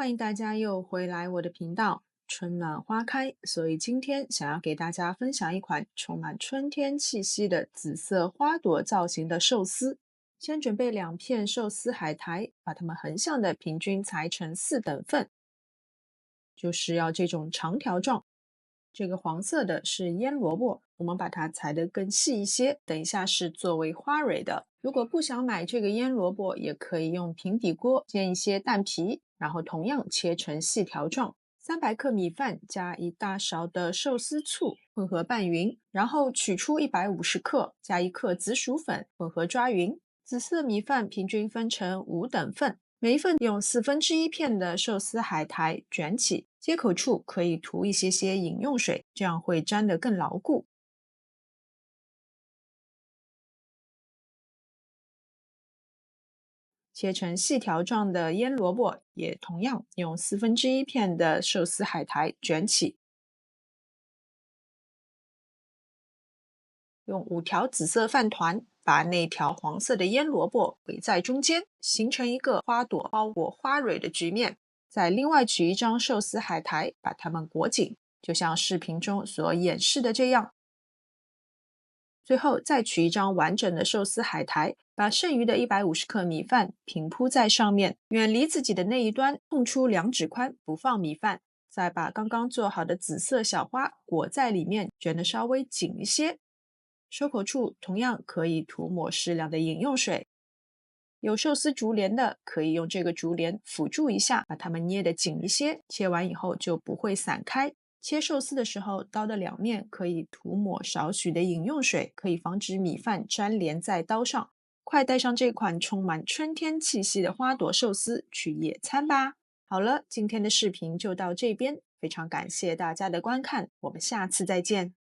欢迎大家又回来我的频道。春暖花开，所以今天想要给大家分享一款充满春天气息的紫色花朵造型的寿司。先准备2片寿司海苔，把它们横向的平均裁成4等份，就是要这种长条状。这个黄色的是腌萝卜，我们把它裁得更细一些，等一下是作为花蕊的。如果不想买这个腌萝卜，也可以用平底锅煎一些蛋皮，然后同样切成细条状。300克米饭加1大勺的寿司醋，混合拌匀，然后取出150克，加1克紫薯粉，混合抓匀。紫色米饭平均分成5等份，每一份用1/4片的寿司海苔卷起，接口处可以涂一些饮用水，这样会粘得更牢固。切成细条状的腌萝卜也同样用1/4片的寿司海苔卷起，用5条紫色饭团把那条黄色的腌萝卜围在中间，形成一个花朵包裹花蕊的局面。再另外取一张寿司海苔，把它们裹紧，就像视频中所演示的这样。最后再取一张完整的寿司海苔，把剩余的150克米饭平铺在上面，远离自己的那一端空出2指宽，不放米饭。再把刚刚做好的紫色小花裹在里面，卷得稍微紧一些。收口处同样可以涂抹适量的饮用水。有寿司竹帘的，可以用这个竹帘辅助一下，把它们捏得紧一些，切完以后就不会散开。切寿司的时候，刀的2面可以涂抹少许的饮用水，可以防止米饭粘连在刀上。快带上这款充满春天气息的花朵寿司去野餐吧！好了，今天的视频就到这边，非常感谢大家的观看，我们下次再见。